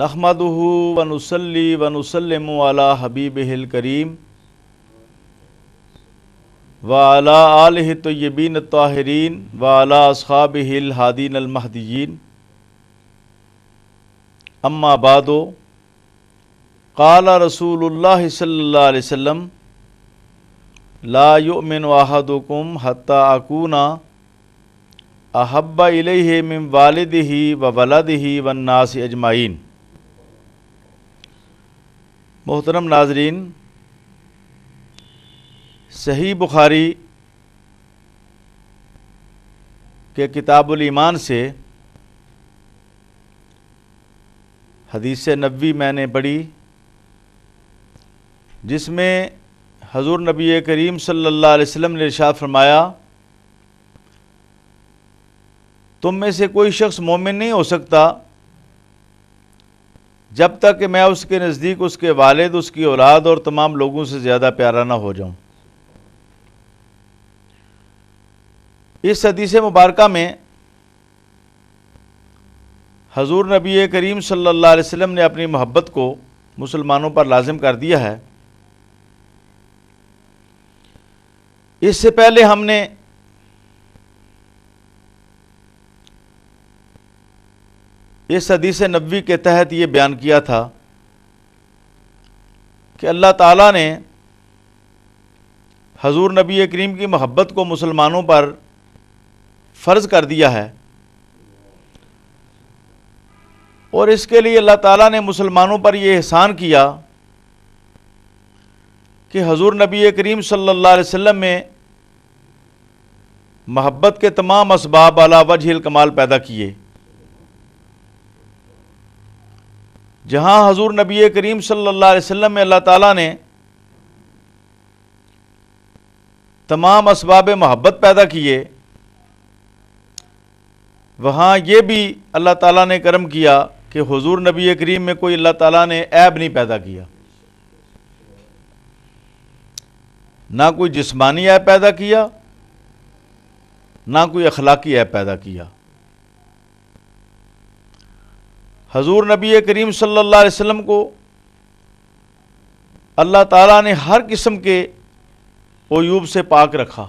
نحمدہ ونصلی ونسلم علی حبیبہ الکریم وعلی آلہ الطیبین الطاہرین وعلی اصحابہ الہادین المہدیین اما بعد قال رسول اللہ صلی اللہ علیہ وسلم لا یؤمن احدکم حتی اکون احب الیہ من والدہ وولدہ والناس اجمعین۔ محترم ناظرین، صحیح بخاری کے کتاب الایمان سے حدیث نبوی میں نے پڑھی، جس میں حضور نبی کریم صلی اللہ علیہ وسلم نے ارشاد فرمایا، تم میں سے کوئی شخص مومن نہیں ہو سکتا جب تک کہ میں اس کے نزدیک اس کے والد، اس کی اولاد اور تمام لوگوں سے زیادہ پیارا نہ ہو جاؤں۔ اس حدیث مبارکہ میں حضور نبی کریم صلی اللہ علیہ وسلم نے اپنی محبت کو مسلمانوں پر لازم کر دیا ہے۔ اس سے پہلے ہم نے اس حدیث نبوی کے تحت یہ بیان کیا تھا کہ اللہ تعالیٰ نے حضور نبی کریم کی محبت کو مسلمانوں پر فرض کر دیا ہے، اور اس کے لیے اللہ تعالیٰ نے مسلمانوں پر یہ احسان کیا کہ حضور نبی کریم صلی اللہ علیہ وسلم میں محبت کے تمام اسباب علی وجہ الکمال پیدا کیے۔ جہاں حضور نبی کریم صلی اللہ علیہ وسلم میں اللہ تعالیٰ نے تمام اسباب محبت پیدا کیے، وہاں یہ بھی اللہ تعالیٰ نے کرم کیا کہ حضور نبی کریم میں کوئی اللہ تعالیٰ نے عیب نہیں پیدا کیا، نہ کوئی جسمانی عیب پیدا کیا، نہ کوئی اخلاقی عیب پیدا کیا۔ حضور نبی کریم صلی اللہ علیہ وسلم کو اللہ تعالیٰ نے ہر قسم کے عیوب سے پاک رکھا۔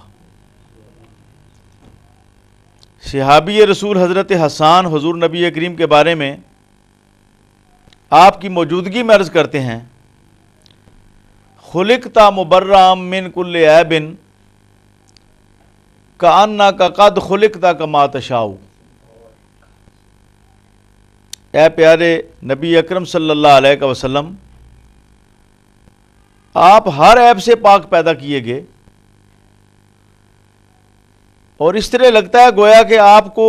صحابی رسول حضرت حسان حضور نبی کریم کے بارے میں آپ کی موجودگی میں عرض کرتے ہیں، خلقت مبرأ من کل عیب کأنک قد خلقت کما تشاء۔ اے پیارے نبی اکرم صلی اللہ علیہ وسلم، آپ ہر عیب سے پاک پیدا کیے گئے، اور اس طرح لگتا ہے گویا کہ آپ کو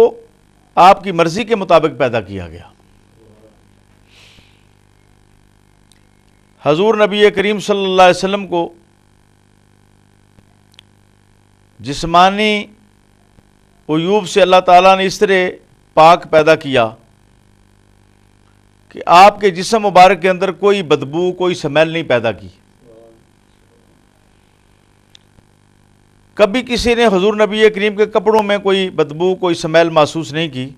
آپ کی مرضی کے مطابق پیدا کیا گیا۔ حضور نبی کریم صلی اللہ علیہ وسلم کو جسمانی عیوب سے اللہ تعالیٰ نے اس طرح پاک پیدا کیا کہ آپ کے جسم مبارک کے اندر کوئی بدبو، کوئی سمیل نہیں پیدا کی۔ کبھی کسی نے حضور نبی کریم کے کپڑوں میں کوئی بدبو، کوئی سمیل محسوس نہیں کی،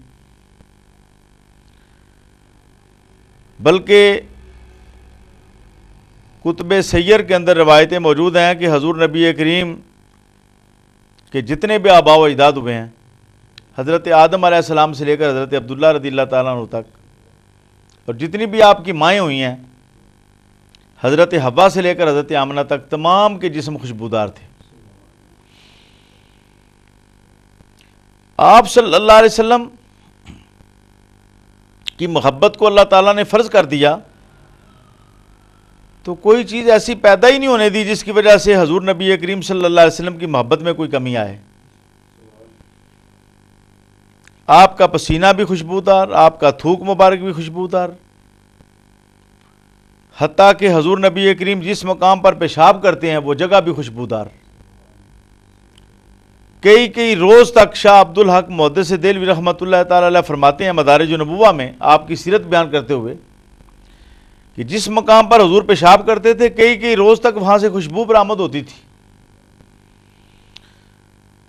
بلکہ کتب سیر کے اندر روایتیں موجود ہیں کہ حضور نبی کریم کے جتنے بھی آباء و اجداد ہوئے ہیں، حضرت آدم علیہ السلام سے لے کر حضرت عبداللہ رضی اللہ تعالیٰ عنہ تک، اور جتنی بھی آپ کی مائیں ہوئی ہیں حضرت حوا سے لے کر حضرت آمنہ تک، تمام کے جسم خوشبودار تھے۔ آپ صلی اللہ علیہ وسلم کی محبت کو اللہ تعالیٰ نے فرض کر دیا تو کوئی چیز ایسی پیدا ہی نہیں ہونے دی جس کی وجہ سے حضور نبی کریم صلی اللہ علیہ وسلم کی محبت میں کوئی کمی آئے۔ آپ کا پسینہ بھی خوشبودار، آپ کا تھوک مبارک بھی خوشبودار، حتیٰ کہ حضور نبی کریم جس مقام پر پیشاب کرتے ہیں وہ جگہ بھی خوشبودار۔ کئی روز تک شاہ عبدالحق محدث دہلوی رحمۃ اللہ تعالی علیہ فرماتے ہیں مدارج النبوہ میں آپ کی سیرت بیان کرتے ہوئے کہ جس مقام پر حضور پیشاب کرتے تھے کئی روز تک وہاں سے خوشبو برآمد ہوتی تھی،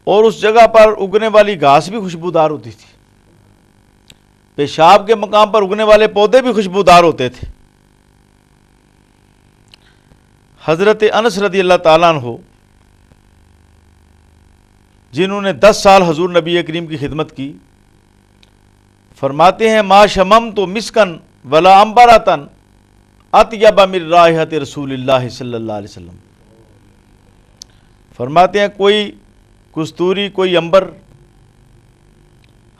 اور اس جگہ پر اگنے والی گھاس بھی خوشبودار ہوتی تھی۔ پیشاب کے مقام پر اگنے والے پودے بھی خوشبودار ہوتے تھے۔ حضرت انس رضی اللہ تعالیٰ عنہ جنہوں نے 10 سال حضور نبی کریم کی خدمت کی، فرماتے ہیں ما شممت مسکن ولا عنبرۃ اطیب من رائحۃ رسول اللہ صلی اللہ علیہ وسلم۔ فرماتے ہیں کوئی کستوری، کوئی عنبر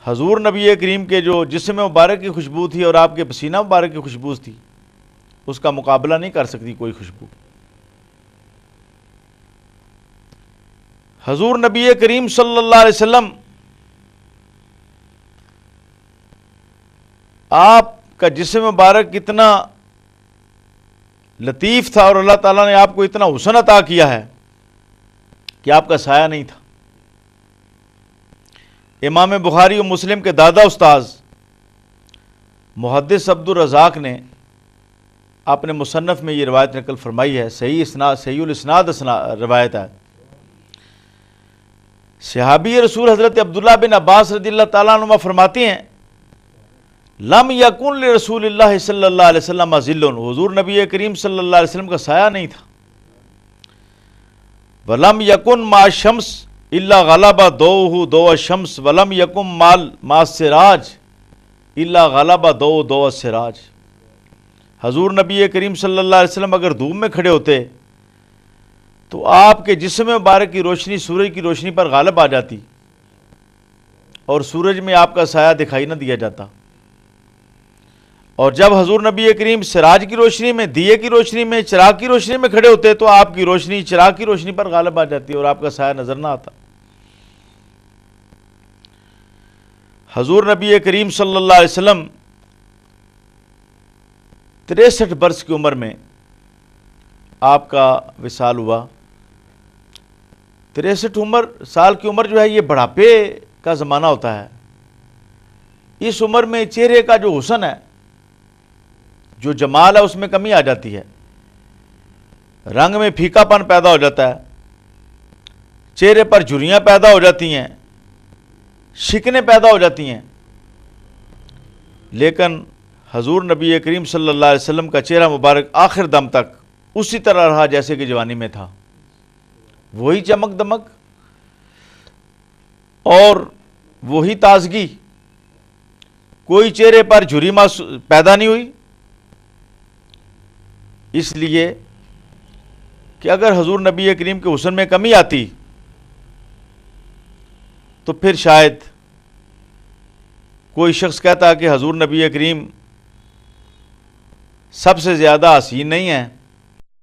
حضور نبی کریم کے جو جسم مبارک کی خوشبو تھی اور آپ کے پسینہ مبارک کی خوشبو تھی، اس کا مقابلہ نہیں کر سکتی کوئی خوشبو۔ حضور نبی کریم صلی اللہ علیہ وسلم آپ کا جسم مبارک کتنا لطیف تھا اور اللہ تعالیٰ نے آپ کو اتنا حسن عطا کیا ہے کہ آپ کا سایہ نہیں تھا۔ امام بخاری و مسلم کے دادا استاذ محدث عبد الرزاق نے اپنے مصنف میں یہ روایت نقل فرمائی ہے، صحیح الاسناد روایت ہے۔ صحابی رسول حضرت عبداللہ بن عباس رضی اللہ تعالیٰ عنہ فرماتے ہیں لم یکن لرسول اللہ صلی اللہ علیہ وسلم ظل، حضور نبی کریم صلی اللہ علیہ وسلم کا سایہ نہیں تھا۔ ولم یکن مع الشمس الا غلب ضوءہ ضوء الشمس ولم یکن مع السراج الا غلب ضوء السراج۔ حضور نبی کریم صلی اللہ علیہ وسلم اگر دھوپ میں کھڑے ہوتے تو آپ کے جسم مبارک کی روشنی سورج کی روشنی پر غالب آ جاتی اور سورج میں آپ کا سایہ دکھائی نہ دیا جاتا، اور جب حضور نبی کریم سراج کی روشنی میں، دیے کی روشنی میں، چراغ کی روشنی میں کھڑے ہوتے تو آپ کی روشنی چراغ کی روشنی پر غالب آ جاتی اور آپ کا سایہ نظر نہ آتا۔ حضور نبی کریم صلی اللہ علیہ وسلم 63 برس کی عمر میں آپ کا وصال ہوا۔ 63 سال کی عمر جو ہے یہ بڑھاپے کا زمانہ ہوتا ہے۔ اس عمر میں چہرے کا جو حسن ہے، جو جمال ہے، اس میں کمی آ جاتی ہے، رنگ میں پھیکا پن پیدا ہو جاتا ہے، چہرے پر جھریاں پیدا ہو جاتی ہیں، شکنیں پیدا ہو جاتی ہیں۔ لیکن حضور نبی کریم صلی اللہ علیہ وسلم کا چہرہ مبارک آخر دم تک اسی طرح رہا جیسے کہ جوانی میں تھا، وہی چمک دمک اور وہی تازگی، کوئی چہرے پر جھری پیدا نہیں ہوئی۔ اس لیے کہ اگر حضور نبی کریم کے حسن میں کمی آتی تو پھر شاید کوئی شخص کہتا کہ حضور نبی کریم سب سے زیادہ حسین نہیں ہیں،